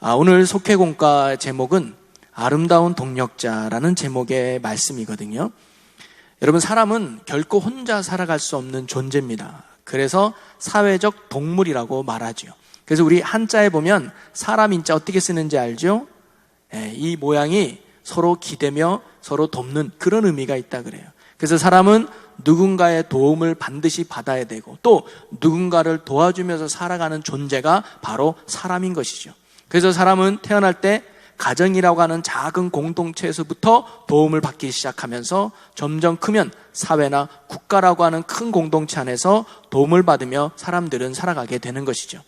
오늘 속회공과 제목은 아름다운 동력자라는 제목의 말씀이거든요. 여러분, 사람은 결코 혼자 살아갈 수 없는 존재입니다. 그래서 사회적 동물이라고 말하죠. 그래서 우리 한자에 보면 사람 인자 어떻게 쓰는지 알죠? 이 모양이 서로 기대며 서로 돕는 그런 의미가 있다 그래요. 그래서 사람은 누군가의 도움을 반드시 받아야 되고 또 누군가를 도와주면서 살아가는 존재가 바로 사람인 것이죠. 그래서 사람은 태어날 때 가정이라고 하는 작은 공동체에서부터 도움을 받기 시작하면서 점점 크면 사회나 국가라고 하는 큰 공동체 안에서 도움을 받으며 사람들은 살아가게 되는 것이죠.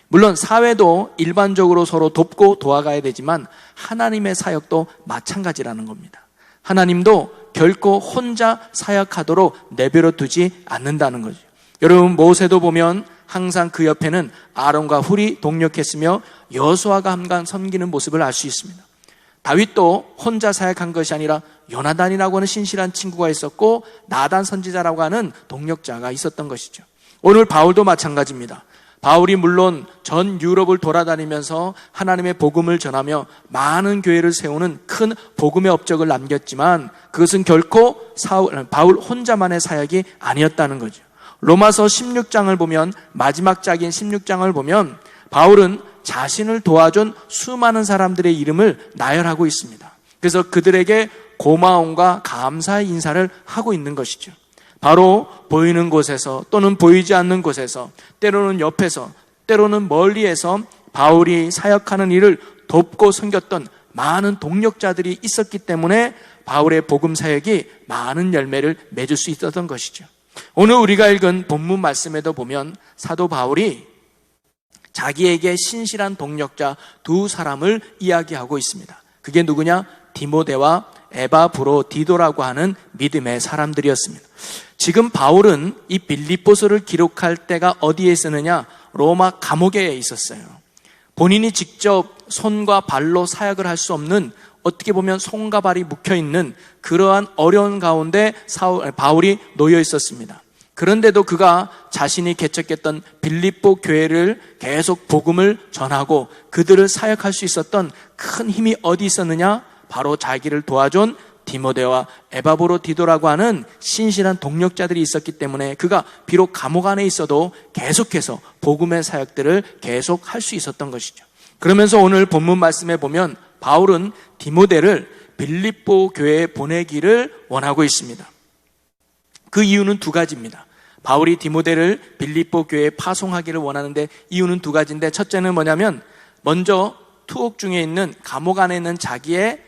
물론 사회도 일반적으로 서로 돕고 도와가야 되지만 하나님의 사역도 마찬가지라는 겁니다. 하나님도 결코 혼자 사역하도록 내버려 두지 않는다는 거죠. 여러분, 모세도 보면 항상 그 옆에는 아론과 훌이 동력했으며 여호수아가 함께 섬기는 모습을 알 수 있습니다. 다윗도 혼자 사역한 것이 아니라 요나단이라고 하는 신실한 친구가 있었고 나단 선지자라고 하는 동력자가 있었던 것이죠. 오늘 바울도 마찬가지입니다. 바울이 물론 전 유럽을 돌아다니면서 하나님의 복음을 전하며 많은 교회를 세우는 큰 복음의 업적을 남겼지만 그것은 결코 바울 혼자만의 사역이 아니었다는 거죠. 로마서 16장을 보면, 마지막 장인 16장을 보면 바울은 자신을 도와준 수많은 사람들의 이름을 나열하고 있습니다. 그래서 그들에게 고마움과 감사의 인사를 하고 있는 것이죠. 바로 보이는 곳에서 또는 보이지 않는 곳에서, 때로는 옆에서, 때로는 멀리에서 바울이 사역하는 일을 돕고 섬겼던 많은 동력자들이 있었기 때문에 바울의 복음 사역이 많은 열매를 맺을 수 있었던 것이죠. 오늘 우리가 읽은 본문 말씀에도 보면 사도 바울이 자기에게 신실한 동력자 두 사람을 이야기하고 있습니다. 그게 누구냐? 디모데와 에바브로디도라고 하는 믿음의 사람들이었습니다. 지금 바울은 이 빌립보서를 기록할 때가 어디에 있었느냐? 로마 감옥에 있었어요. 본인이 직접 손과 발로 사역을 할 수 없는, 어떻게 보면 손과 발이 묵혀있는 그러한 어려운 가운데 바울이 놓여 있었습니다. 그런데도 그가 자신이 개척했던 빌립보 교회를 계속 복음을 전하고 그들을 사역할 수 있었던 큰 힘이 어디 있었느냐? 바로 자기를 도와준 디모데와 에바브로디도라고 하는 신실한 동력자들이 있었기 때문에 그가 비록 감옥 안에 있어도 계속해서 복음의 사역들을 계속 할 수 있었던 것이죠. 그러면서 오늘 본문 말씀에 보면 바울은 디모데를 빌립보 교회에 보내기를 원하고 있습니다. 그 이유는 두 가지입니다. 바울이 디모데를 빌립보 교회에 파송하기를 원하는데 이유는 두 가지인데, 첫째는 뭐냐면 먼저 투옥 중에 있는, 감옥 안에 있는 자기의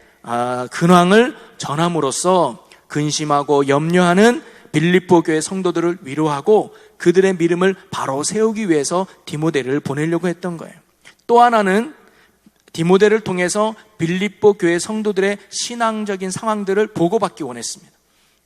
근황을 전함으로써 근심하고 염려하는 빌립보 교회 성도들을 위로하고 그들의 믿음을 바로 세우기 위해서 디모데를 보내려고 했던 거예요. 또 하나는 디모데를 통해서 빌립보 교회 성도들의 신앙적인 상황들을 보고받기 원했습니다.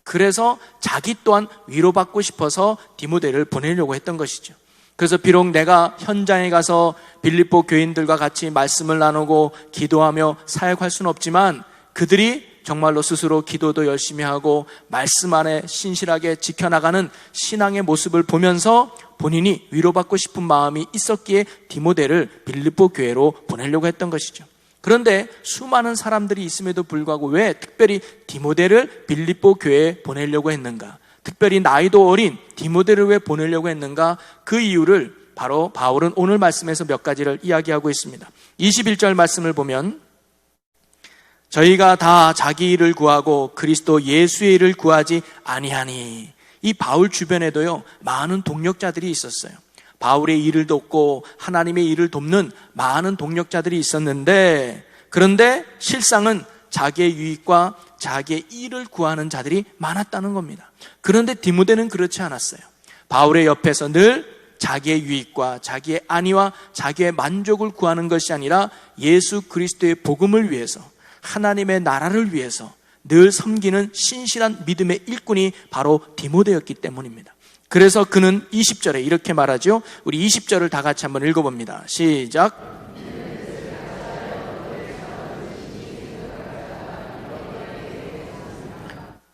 그래서 자기 또한 위로받고 싶어서 디모데를 보내려고 했던 것이죠. 그래서 비록 내가 현장에 가서 빌립보 교인들과 같이 말씀을 나누고 기도하며 사역할 수는 없지만 그들이 정말로 스스로 기도도 열심히 하고 말씀 안에 신실하게 지켜나가는 신앙의 모습을 보면서 본인이 위로받고 싶은 마음이 있었기에 디모데를 빌립보 교회로 보내려고 했던 것이죠. 그런데 수많은 사람들이 있음에도 불구하고 왜 특별히 디모데를 빌립보 교회에 보내려고 했는가? 특별히 나이도 어린 디모데를 왜 보내려고 했는가? 그 이유를 바로 바울은 오늘 말씀에서 몇 가지를 이야기하고 있습니다. 21절 말씀을 보면 저희가 다 자기 일을 구하고 그리스도 예수의 일을 구하지 아니하니. 이 바울 주변에도요 많은 동력자들이 있었어요. 바울의 일을 돕고 하나님의 일을 돕는 많은 동력자들이 있었는데, 그런데 실상은 자기의 유익과 자기의 일을 구하는 자들이 많았다는 겁니다. 그런데 디모데는 그렇지 않았어요. 바울의 옆에서 늘 자기의 유익과 자기의 안위와 자기의 만족을 구하는 것이 아니라 예수 그리스도의 복음을 위해서, 하나님의 나라를 위해서 늘 섬기는 신실한 믿음의 일꾼이 바로 디모데였기 때문입니다. 그래서 그는 20절에 이렇게 말하죠. 우리 20절을 다 같이 한번 읽어봅니다. 시작.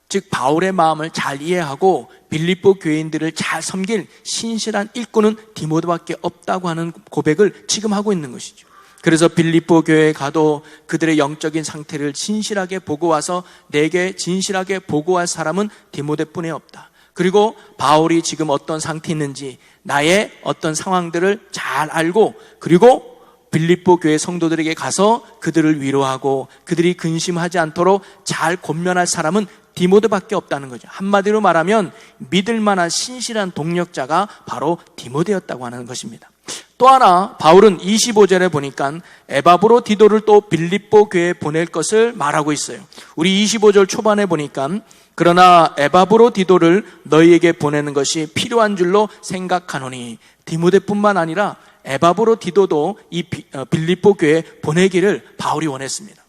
즉 바울의 마음을 잘 이해하고 빌립보 교인들을 잘 섬길 신실한 일꾼은 디모데밖에 없다고 하는 고백을 지금 하고 있는 것이죠. 그래서 빌립보 교회에 가도 그들의 영적인 상태를 진실하게 보고 와서 내게 진실하게 보고할 사람은 디모데뿐이 없다. 그리고 바울이 지금 어떤 상태에 있는지 나의 어떤 상황들을 잘 알고, 그리고 빌립보 교회 성도들에게 가서 그들을 위로하고 그들이 근심하지 않도록 잘 권면할 사람은 디모데밖에 없다는 거죠. 한마디로 말하면 믿을 만한 신실한 동력자가 바로 디모데였다고 하는 것입니다. 또 하나 바울은 25절에 보니까 에바브로디도를 또 빌립보 교회에 보낼 것을 말하고 있어요. 우리 25절 초반에 보니까 그러나 에바브로디도를 너희에게 보내는 것이 필요한 줄로 생각하노니, 디모데뿐만 아니라 에바브로디도도 이 빌립보 교회에 보내기를 바울이 원했습니다.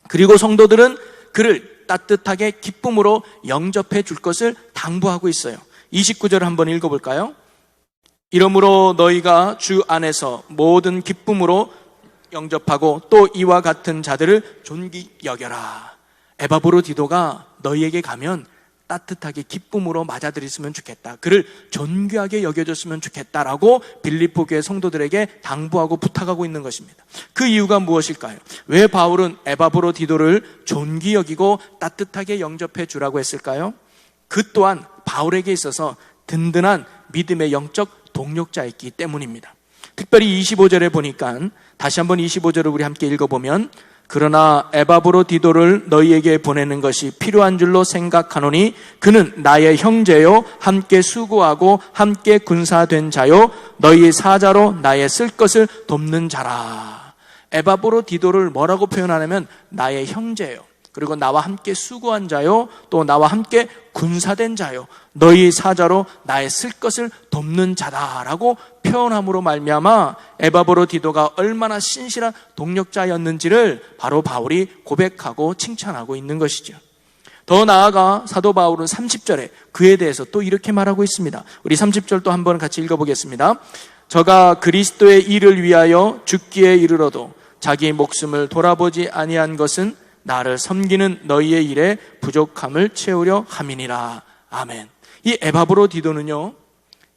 그리고 성도들은 그를 따뜻하게 기쁨으로 영접해 줄 것을 당부하고 있어요. 29절 한번 읽어볼까요? 이러므로 너희가 주 안에서 모든 기쁨으로 영접하고 또 이와 같은 자들을 존귀 여겨라. 에바브로디도가 너희에게 가면 따뜻하게 기쁨으로 맞아들였으면 좋겠다. 그를 존귀하게 여겨줬으면 좋겠다라고 빌립보 교회 성도들에게 당부하고 부탁하고 있는 것입니다. 그 이유가 무엇일까요? 왜 바울은 에바브로디도를 존귀 여기고 따뜻하게 영접해 주라고 했을까요? 그 또한 바울에게 있어서 든든한 믿음의 영적 동력자였기 때문입니다. 특별히 25절에 보니까 다시 한번 25절을 우리 함께 읽어보면 그러나 에바브로디도를 너희에게 보내는 것이 필요한 줄로 생각하노니 그는 나의 형제요 함께 수고하고 함께 군사된 자요 너희 사자로 나의 쓸 것을 돕는 자라. 에바브로디도를 뭐라고 표현하냐면 나의 형제요, 그리고 나와 함께 수고한 자요, 또 나와 함께 군사된 자요, 너희 사자로 나의 쓸 것을 돕는 자다라고 표현함으로 말미암아 에바브로디도가 얼마나 신실한 동력자였는지를 바로 바울이 고백하고 칭찬하고 있는 것이죠. 더 나아가 사도 바울은 30절에 그에 대해서 또 이렇게 말하고 있습니다. 우리 30절도 한번 같이 읽어보겠습니다. 저가 그리스도의 일을 위하여 죽기에 이르러도 자기 목숨을 돌아보지 아니한 것은 나를 섬기는 너희의 일에 부족함을 채우려 함이니라. 아멘. 이 에바브로디도는요,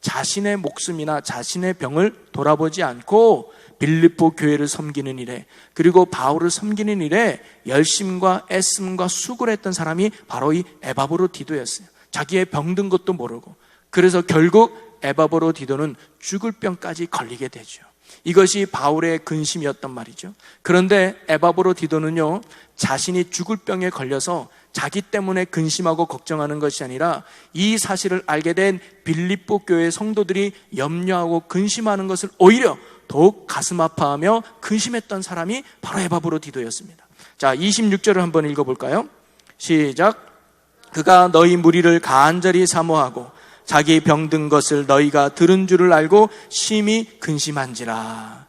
자신의 목숨이나 자신의 병을 돌아보지 않고 빌립보 교회를 섬기는 일에, 그리고 바울을 섬기는 일에 열심과 애씀과 수고를 했던 사람이 바로 이 에바브로디도였어요. 자기의 병든 것도 모르고. 그래서 결국 에바브로디도는 죽을 병까지 걸리게 되죠. 이것이 바울의 근심이었단 말이죠. 그런데 에바브로디도는요, 자신이 죽을 병에 걸려서 자기 때문에 근심하고 걱정하는 것이 아니라 이 사실을 알게 된 빌립보 교회 성도들이 염려하고 근심하는 것을 오히려 더욱 가슴 아파하며 근심했던 사람이 바로 에바브로디도였습니다. 자, 26절을 한번 읽어볼까요? 시작. 그가 너희 무리를 간절히 사모하고 자기 병든 것을 너희가 들은 줄을 알고 심히 근심한지라.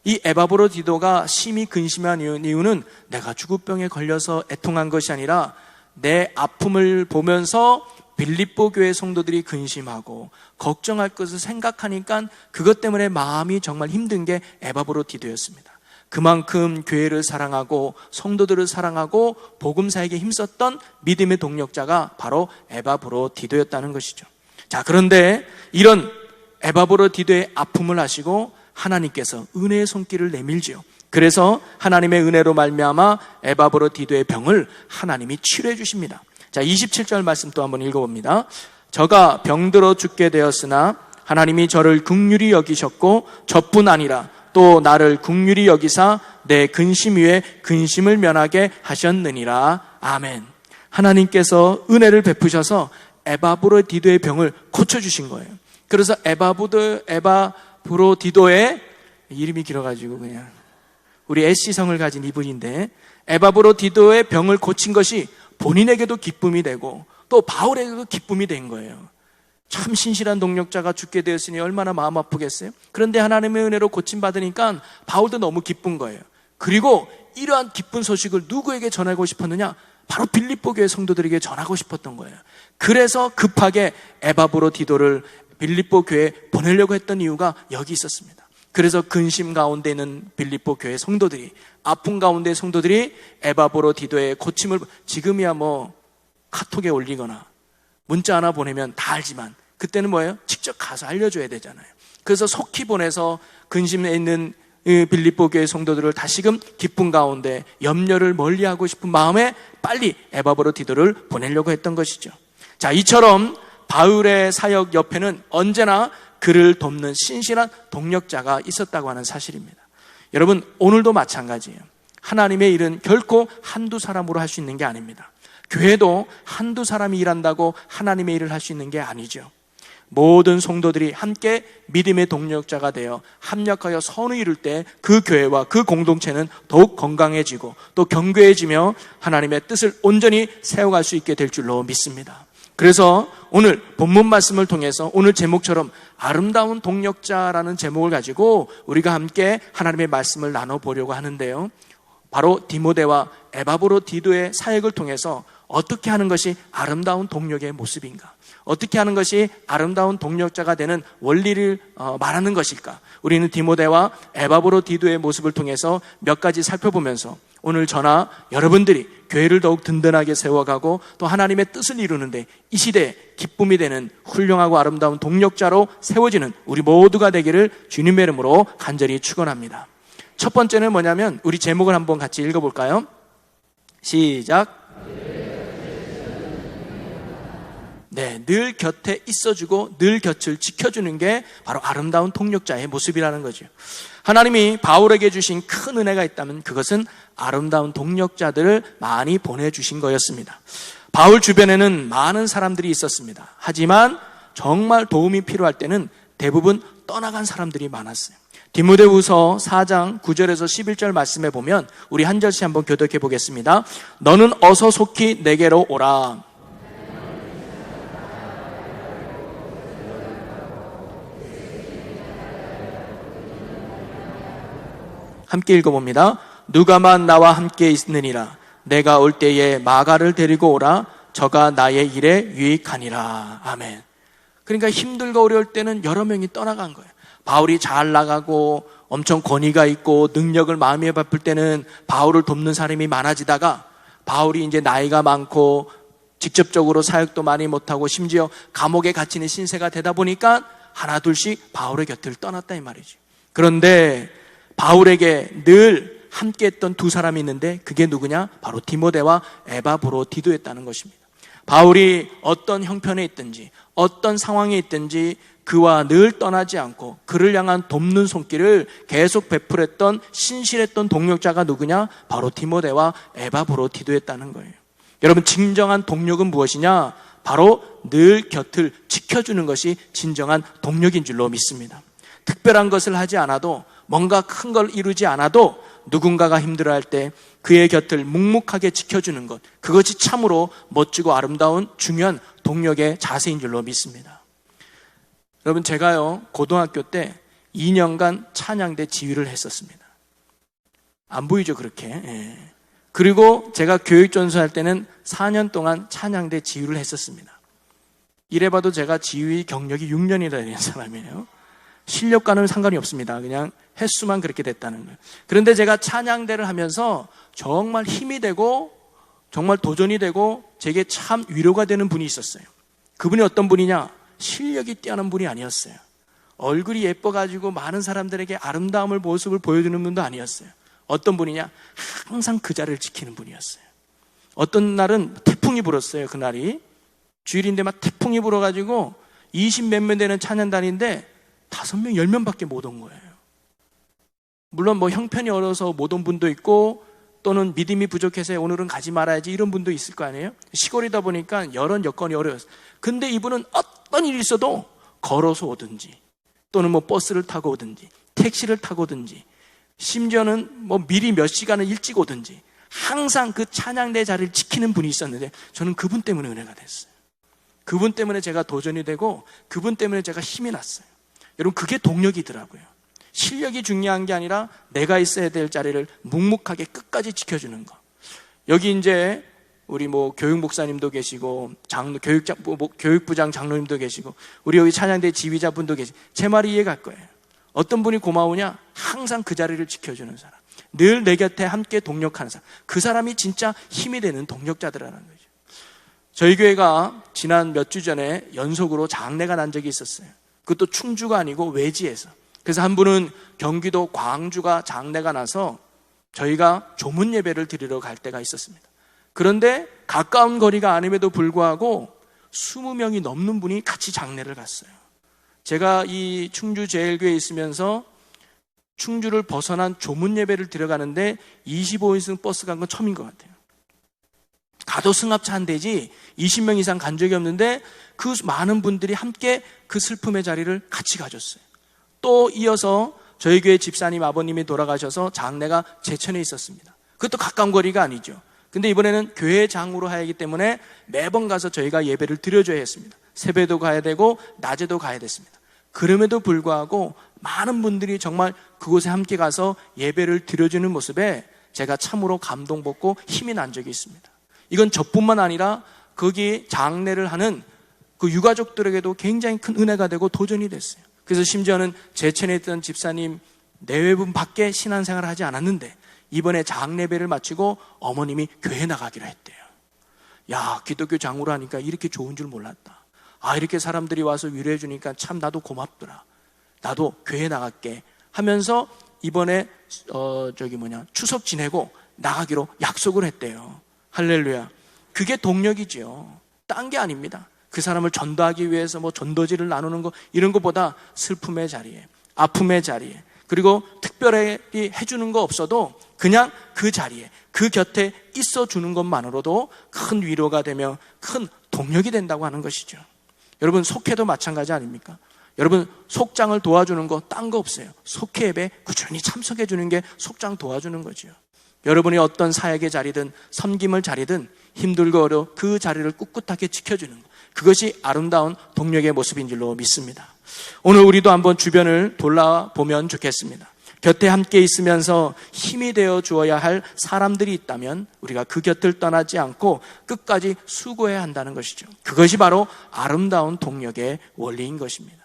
이 에바브로디도가 심히 근심한 이유는 내가 죽을 병에 걸려서 애통한 것이 아니라 내 아픔을 보면서 빌립보 교회 성도들이 근심하고 걱정할 것을 생각하니까 그것 때문에 마음이 정말 힘든 게 에바브로디도였습니다. 그만큼 교회를 사랑하고 성도들을 사랑하고 복음사에게 힘썼던 믿음의 동력자가 바로 에바브로디도였다는 것이죠. 자, 그런데 이런 에바브로디도의 아픔을 아시고 하나님께서 은혜의 손길을 내밀지요. 그래서 하나님의 은혜로 말미암아 에바브로디도의 병을 하나님이 치료해 주십니다. 자, 27절 말씀 또 한번 읽어봅니다. 저가 병들어 죽게 되었으나 하나님이 저를 긍휼히 여기셨고 저뿐 아니라 또 나를 긍휼히 여기사 내 근심 위에 근심을 면하게 하셨느니라. 아멘. 하나님께서 은혜를 베푸셔서 에바브로디도의 병을 고쳐주신 거예요. 그래서 에바브로디도의 이름이 길어가지고 그냥 우리 애시성을 가진 이분인데 에바브로디도의 병을 고친 것이 본인에게도 기쁨이 되고 또 바울에게도 기쁨이 된 거예요. 참 신실한 동력자가 죽게 되었으니 얼마나 마음 아프겠어요? 그런데 하나님의 은혜로 고침받으니까 바울도 너무 기쁜 거예요. 그리고 이러한 기쁜 소식을 누구에게 전하고 싶었느냐? 바로 빌립보 교회 성도들에게 전하고 싶었던 거예요. 그래서 급하게 에바브로디도를 빌립보 교회에 보내려고 했던 이유가 여기 있었습니다. 그래서 근심 가운데 있는 빌립보 교회 성도들이, 아픔 가운데 성도들이 에바브로디도의 고침을, 지금이야 뭐 카톡에 올리거나 문자 하나 보내면 다 알지만 그때는 뭐예요? 직접 가서 알려줘야 되잖아요. 그래서 속히 보내서 근심에 있는 빌립보 교회 성도들을 다시금 기쁨 가운데 염려를 멀리하고 싶은 마음에 빨리 에바브로디도를 보내려고 했던 것이죠. 자, 이처럼 바울의 사역 옆에는 언제나 그를 돕는 신실한 동력자가 있었다고 하는 사실입니다. 여러분, 오늘도 마찬가지예요. 하나님의 일은 결코 한두 사람으로 할 수 있는 게 아닙니다. 교회도 한두 사람이 일한다고 하나님의 일을 할 수 있는 게 아니죠. 모든 성도들이 함께 믿음의 동력자가 되어 합력하여 선을 이룰 때 그 교회와 그 공동체는 더욱 건강해지고 또 견고해지며 하나님의 뜻을 온전히 세워갈 수 있게 될 줄로 믿습니다. 그래서 오늘 본문 말씀을 통해서 오늘 제목처럼 아름다운 동력자라는 제목을 가지고 우리가 함께 하나님의 말씀을 나눠보려고 하는데요, 바로 디모데와 에바브로디도의 사역을 통해서 어떻게 하는 것이 아름다운 동력의 모습인가, 어떻게 하는 것이 아름다운 동력자가 되는 원리를 말하는 것일까, 우리는 디모데와 에바브로디도의 모습을 통해서 몇 가지 살펴보면서 오늘 저나 여러분들이 교회를 더욱 든든하게 세워가고 또 하나님의 뜻을 이루는데 이 시대에 기쁨이 되는 훌륭하고 아름다운 동력자로 세워지는 우리 모두가 되기를 주님의 이름으로 간절히 축원합니다. 첫 번째는 뭐냐면 우리 제목을 한번 같이 읽어볼까요? 시작. 네, 늘 곁에 있어주고 늘 곁을 지켜주는 게 바로 아름다운 동력자의 모습이라는 거죠. 하나님이 바울에게 주신 큰 은혜가 있다면 그것은 아름다운 동력자들을 많이 보내주신 거였습니다. 바울 주변에는 많은 사람들이 있었습니다. 하지만 정말 도움이 필요할 때는 대부분 떠나간 사람들이 많았어요. 디모데후서 4장 9절에서 11절 말씀에 보면 우리 한 절씩 한번 교독해 보겠습니다. 너는 어서 속히 내게로 오라. 함께 읽어봅니다. 누가만 나와 함께 있느니라. 내가 올 때에 마가를 데리고 오라. 저가 나의 일에 유익하니라. 아멘. 그러니까 힘들고 어려울 때는 여러 명이 떠나간 거예요. 바울이 잘 나가고 엄청 권위가 있고 능력을 마음에 바쁠 때는 바울을 돕는 사람이 많아지다가 바울이 이제 나이가 많고 직접적으로 사역도 많이 못하고 심지어 감옥에 갇히는 신세가 되다 보니까 하나 둘씩 바울의 곁을 떠났다 이 말이죠. 그런데 바울에게 늘 함께했던 두 사람이 있는데 그게 누구냐? 바로 디모데와 에바브로디도였다는 것입니다. 바울이 어떤 형편에 있든지 어떤 상황에 있든지 그와 늘 떠나지 않고 그를 향한 돕는 손길을 계속 베풀었던 신실했던 동력자가 누구냐? 바로 디모데와 에바브로디도였다는 거예요. 여러분, 진정한 동력은 무엇이냐? 바로 늘 곁을 지켜주는 것이 진정한 동력인 줄로 믿습니다. 특별한 것을 하지 않아도 뭔가 큰 걸 이루지 않아도 누군가가 힘들어할 때 그의 곁을 묵묵하게 지켜주는 것, 그것이 참으로 멋지고 아름다운 중요한 동력의 자세인 줄로 믿습니다. 여러분, 제가요 고등학교 때 2년간 찬양대 지휘를 했었습니다. 안 보이죠 그렇게? 예. 그리고 제가 교육전수할 때는 4년 동안 찬양대 지휘를 했었습니다. 이래봐도 제가 지휘 경력이 6년이나 되는 사람이에요. 실력과는 상관이 없습니다. 그냥 횟수만 그렇게 됐다는 거예요. 그런데 제가 찬양대를 하면서 정말 힘이 되고 정말 도전이 되고 제게 참 위로가 되는 분이 있었어요. 그분이 어떤 분이냐? 실력이 뛰어난 분이 아니었어요. 얼굴이 예뻐가지고 많은 사람들에게 아름다움을 모습을 보여주는 분도 아니었어요. 어떤 분이냐? 항상 그 자리를 지키는 분이었어요. 어떤 날은 태풍이 불었어요. 그날이 주일인데 막 태풍이 불어가지고 20몇 명 되는 찬양단인데 5명, 10명밖에 못 온 거예요. 물론 뭐 형편이 어려서 못 온 분도 있고 또는 믿음이 부족해서 오늘은 가지 말아야지 이런 분도 있을 거 아니에요. 시골이다 보니까 여러 여건이 어려웠어요. 근데 이분은 어떤 일이 있어도 걸어서 오든지 또는 뭐 버스를 타고 오든지 택시를 타고 오든지 심지어는 뭐 미리 몇 시간을 일찍 오든지 항상 그 찬양대 자리를 지키는 분이 있었는데 저는 그분 때문에 은혜가 됐어요. 그분 때문에 제가 도전이 되고 그분 때문에 제가 힘이 났어요. 여러분, 그게 동력이더라고요. 실력이 중요한 게 아니라 내가 있어야 될 자리를 묵묵하게 끝까지 지켜주는 거. 여기 이제 우리 뭐 교육 목사님도 계시고 교육부장 장로님도 계시고 우리 여기 찬양대 지휘자분도 계시고 제 말이 이해갈 거예요. 어떤 분이 고마우냐? 항상 그 자리를 지켜주는 사람, 늘 내 곁에 함께 동력하는 사람, 그 사람이 진짜 힘이 되는 동력자들이라는 거죠. 저희 교회가 지난 몇 주 전에 연속으로 장례가 난 적이 있었어요. 그것도 충주가 아니고 외지에서. 그래서 한 분은 경기도 광주가 장례가 나서 저희가 조문 예배를 드리러 갈 때가 있었습니다. 그런데 가까운 거리가 아님에도 불구하고 20명이 넘는 분이 같이 장례를 갔어요. 제가 이 충주 제일교회에 있으면서 충주를 벗어난 조문 예배를 들어가는데 25인승 버스 간 건 처음인 것 같아요. 가도 승합차 한 대지 20명 이상 간 적이 없는데 그 많은 분들이 함께 그 슬픔의 자리를 같이 가졌어요. 또 이어서 저희 교회 집사님 아버님이 돌아가셔서 장례가 제천에 있었습니다. 그것도 가까운 거리가 아니죠. 근데 이번에는 교회장으로 하기 때문에 매번 가서 저희가 예배를 드려줘야 했습니다. 새벽에도 가야 되고 낮에도 가야 됐습니다. 그럼에도 불구하고 많은 분들이 정말 그곳에 함께 가서 예배를 드려주는 모습에 제가 참으로 감동받고 힘이 난 적이 있습니다. 이건 저뿐만 아니라 거기 장례를 하는 그 유가족들에게도 굉장히 큰 은혜가 되고 도전이 됐어요. 그래서 심지어는 제천에 있던 집사님 내외분 밖에 신앙생활을 하지 않았는데 이번에 장례배를 마치고 어머님이 교회 나가기로 했대요. 야, 기독교 장으로 하니까 이렇게 좋은 줄 몰랐다. 이렇게 사람들이 와서 위로해 주니까 참 나도 고맙더라. 나도 교회 나갈게 하면서 이번에 추석 지내고 나가기로 약속을 했대요. 할렐루야. 그게 동력이지요. 딴 게 아닙니다. 그 사람을 전도하기 위해서 전도지를 나누는 거 이런 것보다 슬픔의 자리에, 아픔의 자리에, 그리고 특별히 해주는 거 없어도 그냥 그 자리에, 그 곁에 있어주는 것만으로도 큰 위로가 되며 큰 동력이 된다고 하는 것이죠. 여러분, 속회도 마찬가지 아닙니까? 여러분, 속장을 도와주는 거 딴 거 없어요. 속회 예배 꾸준히 참석해 주는 게 속장 도와주는 거죠. 여러분이 어떤 사역의 자리든 섬김을 자리든 힘들고 어려워 그 자리를 꿋꿋하게 지켜주는 것, 그것이 아름다운 동력의 모습인 줄로 믿습니다. 오늘 우리도 한번 주변을 돌아보면 좋겠습니다. 곁에 함께 있으면서 힘이 되어 주어야 할 사람들이 있다면 우리가 그 곁을 떠나지 않고 끝까지 수고해야 한다는 것이죠. 그것이 바로 아름다운 동력의 원리인 것입니다.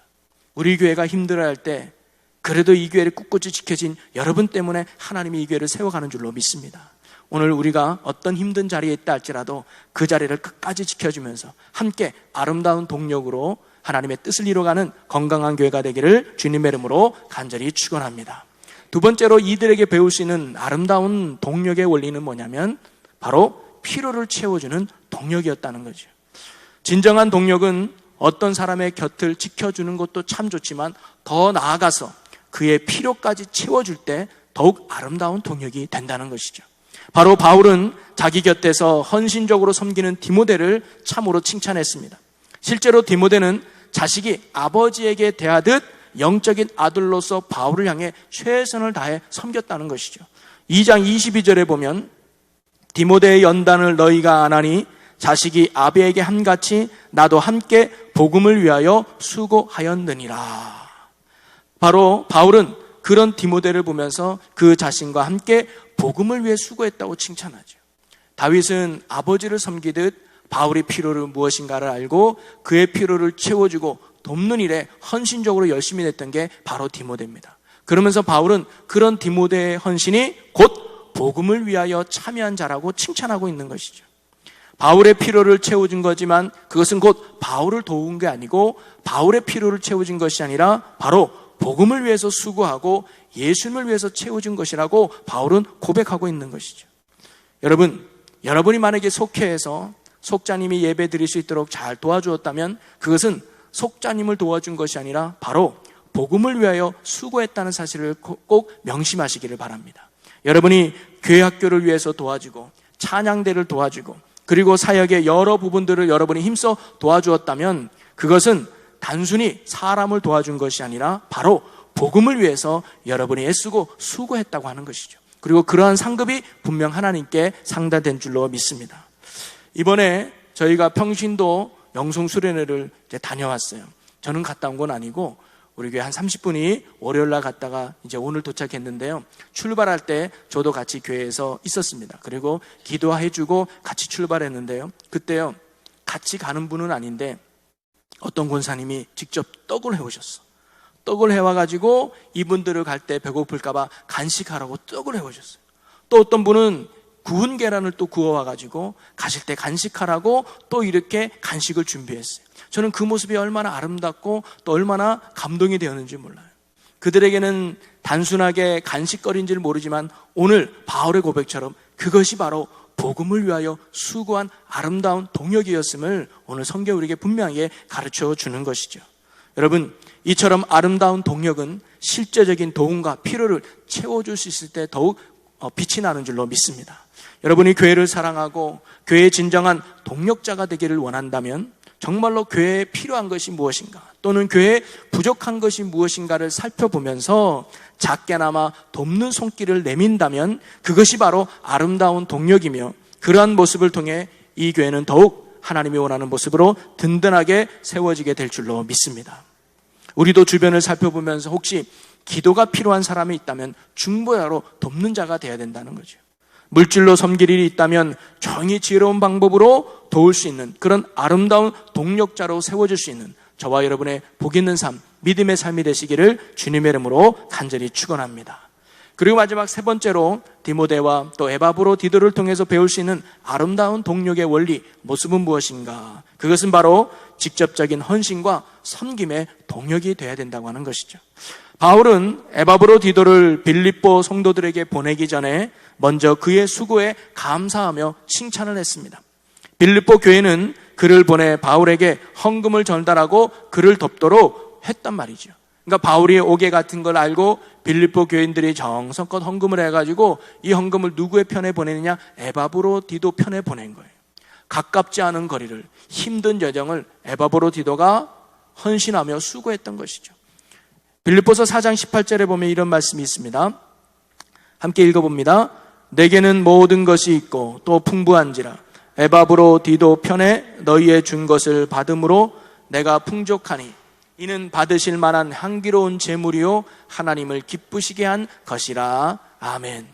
우리 교회가 힘들어할 때 그래도 이 교회를 꿋꿋이 지켜진 여러분 때문에 하나님이 이 교회를 세워가는 줄로 믿습니다. 오늘 우리가 어떤 힘든 자리에 있다 할지라도 그 자리를 끝까지 지켜주면서 함께 아름다운 동력으로 하나님의 뜻을 이루어가는 건강한 교회가 되기를 주님의 이름으로 간절히 축원합니다. 두 번째로 이들에게 배울 수 있는 아름다운 동력의 원리는 뭐냐면 바로 필요를 채워주는 동력이었다는 거죠. 진정한 동력은 어떤 사람의 곁을 지켜주는 것도 참 좋지만 더 나아가서 그의 필요까지 채워줄 때 더욱 아름다운 동력이 된다는 것이죠. 바로 바울은 자기 곁에서 헌신적으로 섬기는 디모데를 참으로 칭찬했습니다. 실제로 디모데는 자식이 아버지에게 대하듯 영적인 아들로서 바울을 향해 최선을 다해 섬겼다는 것이죠. 2장 22절에 보면 디모데의 연단을 너희가 안 하니 자식이 아비에게 함같이 나도 함께 복음을 위하여 수고하였느니라. 바로 바울은 그런 디모데를 보면서 그 자신과 함께 복음을 위해 수고했다고 칭찬하죠. 다윗은 아버지를 섬기듯 바울의 필요를 무엇인가를 알고 그의 필요를 채워주고 돕는 일에 헌신적으로 열심히 했던 게 바로 디모데입니다. 그러면서 바울은 그런 디모데의 헌신이 곧 복음을 위하여 참여한 자라고 칭찬하고 있는 것이죠. 바울의 필요를 채워준 거지만 그것은 곧 바울을 도운 게 아니고 바울의 필요를 채워준 것이 아니라 바로 복음을 위해서 수고하고 예수님을 위해서 채워준 것이라고 바울은 고백하고 있는 것이죠. 여러분이 만약에 속회에서 속자님이 예배 드릴 수 있도록 잘 도와주었다면 그것은 속자님을 도와준 것이 아니라 바로 복음을 위하여 수고했다는 사실을 꼭 명심하시기를 바랍니다. 여러분이 교회 학교를 위해서 도와주고 찬양대를 도와주고 그리고 사역의 여러 부분들을 여러분이 힘써 도와주었다면 그것은 단순히 사람을 도와준 것이 아니라 바로 복음을 위해서 여러분이 애쓰고 수고했다고 하는 것이죠. 그리고 그러한 상급이 분명 하나님께 상달된 줄로 믿습니다. 이번에 저희가 평신도 영성 수련회를 이제 다녀왔어요. 저는 갔다 온 건 아니고 우리 교회 한 30분이 월요일날 갔다가 이제 오늘 도착했는데요. 출발할 때 저도 같이 교회에서 있었습니다. 그리고 기도해주고 같이 출발했는데요. 그때요, 같이 가는 분은 아닌데 어떤 권사님이 직접 떡을 해오셨어. 떡을 해와가지고 이분들을 갈 때 배고플까봐 간식하라고 떡을 해오셨어요. 또 어떤 분은 구운 계란을 또 구워와가지고 가실 때 간식하라고 또 이렇게 간식을 준비했어요. 저는 그 모습이 얼마나 아름답고 또 얼마나 감동이 되었는지 몰라요. 그들에게는 단순하게 간식거리인지를 모르지만 오늘 바울의 고백처럼 그것이 바로 복음을 위하여 수고한 아름다운 동역이었음을 오늘 성경 우리에게 분명하게 가르쳐 주는 것이죠. 여러분, 이처럼 아름다운 동역은 실제적인 도움과 필요를 채워줄 수 있을 때 더욱 빛이 나는 줄로 믿습니다. 여러분이 교회를 사랑하고 교회의 진정한 동역자가 되기를 원한다면 정말로 교회에 필요한 것이 무엇인가, 또는 교회에 부족한 것이 무엇인가를 살펴보면서 작게나마 돕는 손길을 내민다면 그것이 바로 아름다운 동역이며, 그러한 모습을 통해 이 교회는 더욱 하나님이 원하는 모습으로 든든하게 세워지게 될 줄로 믿습니다. 우리도 주변을 살펴보면서 혹시 기도가 필요한 사람이 있다면 중보자로 돕는 자가 되어야 된다는 거죠. 물질로 섬길 일이 있다면 정의 지혜로운 방법으로 도울 수 있는 그런 아름다운 동력자로 세워질 수 있는 저와 여러분의 복 있는 삶, 믿음의 삶이 되시기를 주님의 이름으로 간절히 축원합니다. 그리고 마지막 세 번째로 디모데와 또 에바브로디도를 통해서 배울 수 있는 아름다운 동력의 원리, 모습은 무엇인가? 그것은 바로 직접적인 헌신과 섬김의 동력이 되어야 된다고 하는 것이죠. 바울은 에바브로디도를 빌립보 성도들에게 보내기 전에 먼저 그의 수고에 감사하며 칭찬을 했습니다. 빌립보 교회는 그를 보내 바울에게 헌금을 전달하고 그를 돕도록 했단 말이죠. 그러니까 바울이 오게 같은 걸 알고 빌립보 교인들이 정성껏 헌금을 해가지고 이 헌금을 누구의 편에 보내느냐? 에바브로디도 편에 보낸 거예요. 가깝지 않은 거리를, 힘든 여정을 에바브로디도가 헌신하며 수고했던 것이죠. 빌립보서 4장 18절에 보면 이런 말씀이 있습니다. 함께 읽어봅니다. 내게는 모든 것이 있고 또 풍부한지라 에바브로디도 편에 너희의 준 것을 받음으로 내가 풍족하니 이는 받으실 만한 향기로운 제물이요 하나님을 기쁘시게 한 것이라. 아멘.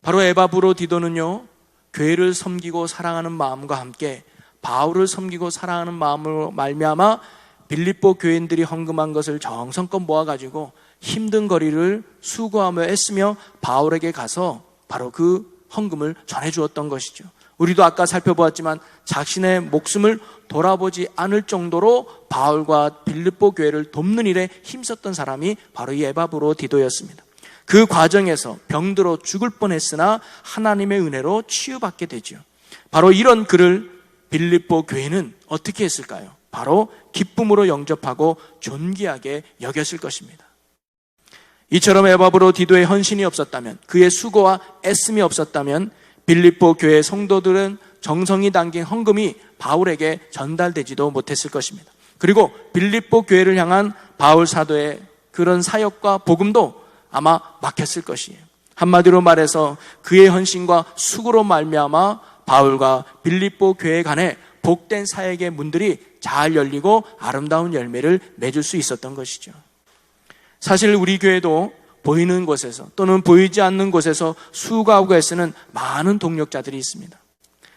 바로 에바브로디도는요, 교회를 섬기고 사랑하는 마음과 함께 바울을 섬기고 사랑하는 마음으로 말미암아 빌립보 교인들이 헌금한 것을 정성껏 모아가지고 힘든 거리를 수고하며 애쓰며 바울에게 가서 바로 그 헌금을 전해주었던 것이죠. 우리도 아까 살펴보았지만 자신의 목숨을 돌아보지 않을 정도로 바울과 빌립보 교회를 돕는 일에 힘썼던 사람이 바로 이 에바브로디도였습니다. 그 과정에서 병들어 죽을 뻔했으나 하나님의 은혜로 치유받게 되죠. 바로 이런 그를 빌립보 교회는 어떻게 했을까요? 바로 기쁨으로 영접하고 존귀하게 여겼을 것입니다. 이처럼 에바브로디도의 헌신이 없었다면, 그의 수고와 애씀이 없었다면 빌립보 교회 성도들은 정성이 담긴 헌금이 바울에게 전달되지도 못했을 것입니다. 그리고 빌립보 교회를 향한 바울 사도의 그런 사역과 복음도 아마 막혔을 것이에요. 한마디로 말해서 그의 헌신과 수고로 말미암아 바울과 빌립보 교회 간에 복된 사역의 문들이 잘 열리고 아름다운 열매를 맺을 수 있었던 것이죠. 사실 우리 교회도 보이는 곳에서 또는 보이지 않는 곳에서 수고하고 애쓰는 많은 동력자들이 있습니다.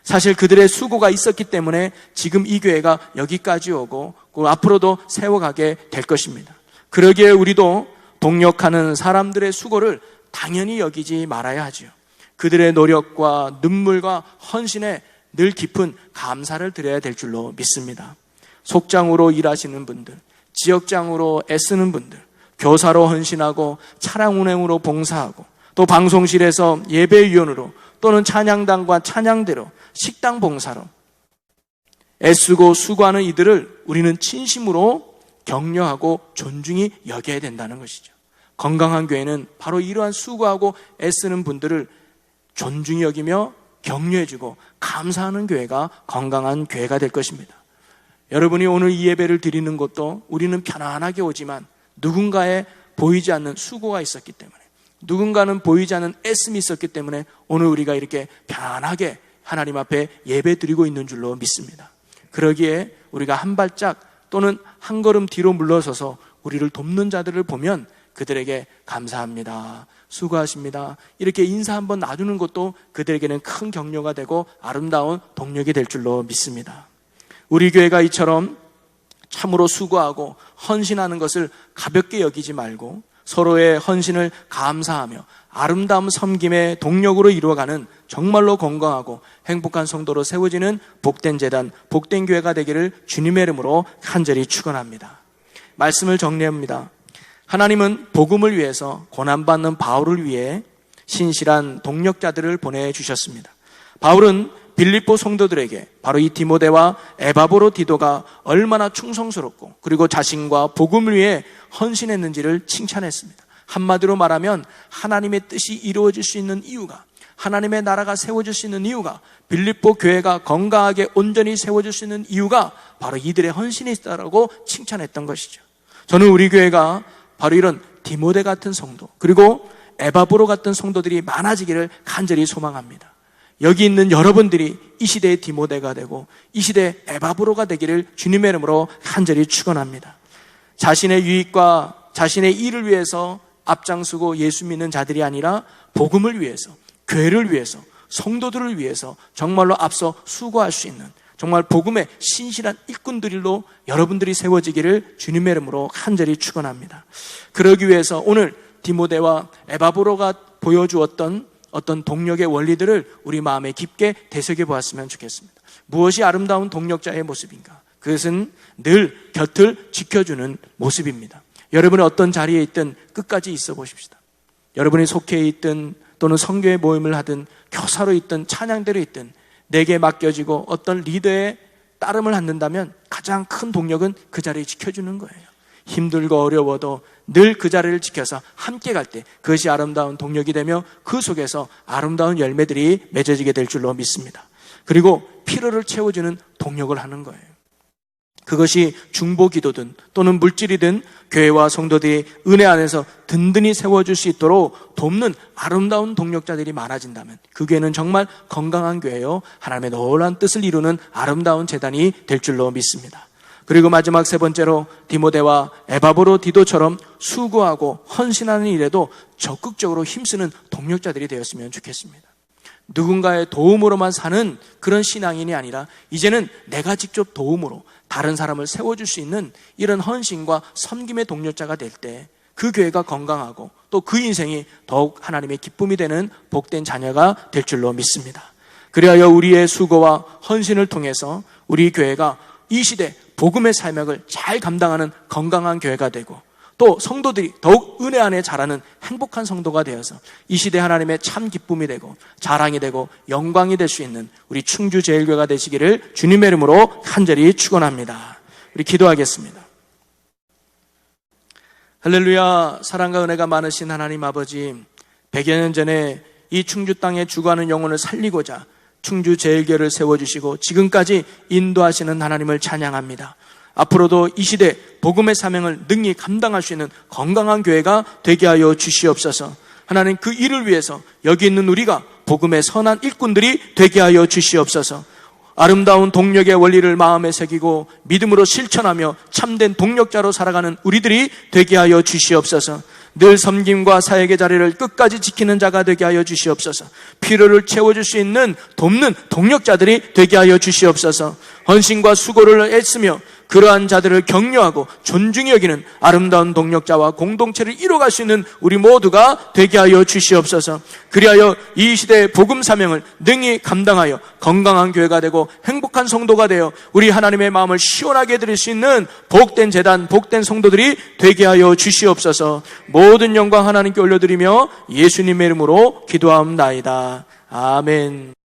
사실 그들의 수고가 있었기 때문에 지금 이 교회가 여기까지 오고 앞으로도 세워가게 될 것입니다. 그러기에 우리도 동력하는 사람들의 수고를 당연히 여기지 말아야 하죠. 그들의 노력과 눈물과 헌신에 늘 깊은 감사를 드려야 될 줄로 믿습니다. 속장으로 일하시는 분들, 지역장으로 애쓰는 분들, 교사로 헌신하고 차량 운행으로 봉사하고 또 방송실에서 예배위원으로 또는 찬양단과 찬양대로 식당 봉사로 애쓰고 수고하는 이들을 우리는 진심으로 격려하고 존중히 여겨야 된다는 것이죠. 건강한 교회는 바로 이러한 수고하고 애쓰는 분들을 존중히 여기며 격려해주고 감사하는 교회가 건강한 교회가 될 것입니다. 여러분이 오늘 이 예배를 드리는 것도 우리는 편안하게 오지만 누군가의 보이지 않는 수고가 있었기 때문에, 누군가는 보이지 않는 애씀이 있었기 때문에 오늘 우리가 이렇게 편안하게 하나님 앞에 예배 드리고 있는 줄로 믿습니다. 그러기에 우리가 한 발짝 또는 한 걸음 뒤로 물러서서 우리를 돕는 자들을 보면 그들에게 감사합니다, 수고하십니다, 이렇게 인사 한번 놔주는 것도 그들에게는 큰 격려가 되고 아름다운 동력이 될 줄로 믿습니다. 우리 교회가 이처럼 참으로 수고하고 헌신하는 것을 가볍게 여기지 말고 서로의 헌신을 감사하며 아름다운 섬김의 동력으로 이루어가는 정말로 건강하고 행복한 성도로 세워지는 복된 재단, 복된 교회가 되기를 주님의 이름으로 간절히 축원합니다. 말씀을 정리합니다. 하나님은 복음을 위해서 고난받는 바울을 위해 신실한 동력자들을 보내주셨습니다. 바울은 빌립보 성도들에게 바로 이 디모데와 에바브로 디도가 얼마나 충성스럽고 그리고 자신과 복음을 위해 헌신했는지를 칭찬했습니다. 한마디로 말하면 하나님의 뜻이 이루어질 수 있는 이유가, 하나님의 나라가 세워질 수 있는 이유가, 빌립보 교회가 건강하게 온전히 세워질 수 있는 이유가 바로 이들의 헌신이 있다라고 칭찬했던 것이죠. 저는 우리 교회가 바로 이런 디모데 같은 성도, 그리고 에바브로 같은 성도들이 많아지기를 간절히 소망합니다. 여기 있는 여러분들이 이 시대의 디모데가 되고 이 시대의 에바브로가 되기를 주님의 이름으로 간절히 축원합니다. 자신의 유익과 자신의 일을 위해서 앞장서고 예수 믿는 자들이 아니라 복음을 위해서, 교회를 위해서, 성도들을 위해서 정말로 앞서 수고할 수 있는 정말 복음의 신실한 일꾼들로 여러분들이 세워지기를 주님의 이름으로 간절히 축원합니다. 그러기 위해서 오늘 디모데와 에바브로가 보여주었던 어떤 동력의 원리들을 우리 마음에 깊게 되새겨 보았으면 좋겠습니다. 무엇이 아름다운 동력자의 모습인가? 그것은 늘 곁을 지켜주는 모습입니다. 여러분이 어떤 자리에 있든 끝까지 있어 보십시다. 여러분이 속해 있든 또는 성교의 모임을 하든 교사로 있든 찬양대로 있든 내게 맡겨지고 어떤 리더의 따름을 갖는다면 가장 큰 동력은 그 자리에 지켜주는 거예요. 힘들고 어려워도 늘 그 자리를 지켜서 함께 갈 때 그것이 아름다운 동력이 되며 그 속에서 아름다운 열매들이 맺어지게 될 줄로 믿습니다. 그리고 필요를 채워주는 동력을 하는 거예요. 그것이 중보기도든 또는 물질이든 교회와 성도들이 은혜 안에서 든든히 세워줄 수 있도록 돕는 아름다운 동력자들이 많아진다면 그 교회는 정말 건강한 교회요, 하나님의 놀라운 뜻을 이루는 아름다운 재단이 될 줄로 믿습니다. 그리고 마지막 세 번째로 디모데와 에바브로 디도처럼 수고하고 헌신하는 일에도 적극적으로 힘쓰는 동력자들이 되었으면 좋겠습니다. 누군가의 도움으로만 사는 그런 신앙인이 아니라 이제는 내가 직접 도움으로 다른 사람을 세워줄 수 있는 이런 헌신과 섬김의 동력자가 될 때 그 교회가 건강하고 또 그 인생이 더욱 하나님의 기쁨이 되는 복된 자녀가 될 줄로 믿습니다. 그리하여 우리의 수고와 헌신을 통해서 우리 교회가 이 시대 복음의 사명을 잘 감당하는 건강한 교회가 되고 또 성도들이 더욱 은혜 안에 자라는 행복한 성도가 되어서 이 시대 하나님의 참 기쁨이 되고 자랑이 되고 영광이 될 수 있는 우리 충주제일교회가 되시기를 주님의 이름으로 간절히 축원합니다. 우리 기도하겠습니다. 할렐루야. 사랑과 은혜가 많으신 하나님 아버지, 100여 년 전에 이 충주 땅에 죽어가는 영혼을 살리고자 충주제일교회를 세워주시고 지금까지 인도하시는 하나님을 찬양합니다. 앞으로도 이 시대 복음의 사명을 능히 감당할 수 있는 건강한 교회가 되게 하여 주시옵소서. 하나님, 그 일을 위해서 여기 있는 우리가 복음의 선한 일꾼들이 되게 하여 주시옵소서. 아름다운 동력의 원리를 마음에 새기고 믿음으로 실천하며 참된 동력자로 살아가는 우리들이 되게 하여 주시옵소서. 늘 섬김과 사역의 자리를 끝까지 지키는 자가 되게 하여 주시옵소서. 필요를 채워줄 수 있는 돕는 동력자들이 되게 하여 주시옵소서. 헌신과 수고를 애쓰며 그러한 자들을 격려하고 존중히 여기는 아름다운 동력자와 공동체를 이뤄갈 수 있는 우리 모두가 되게 하여 주시옵소서. 그리하여 이 시대의 복음 사명을 능히 감당하여 건강한 교회가 되고 행복한 성도가 되어 우리 하나님의 마음을 시원하게 해드릴 수 있는 복된 재단, 복된 성도들이 되게 하여 주시옵소서. 모든 영광 하나님께 올려드리며 예수님의 이름으로 기도하옵나이다. 아멘.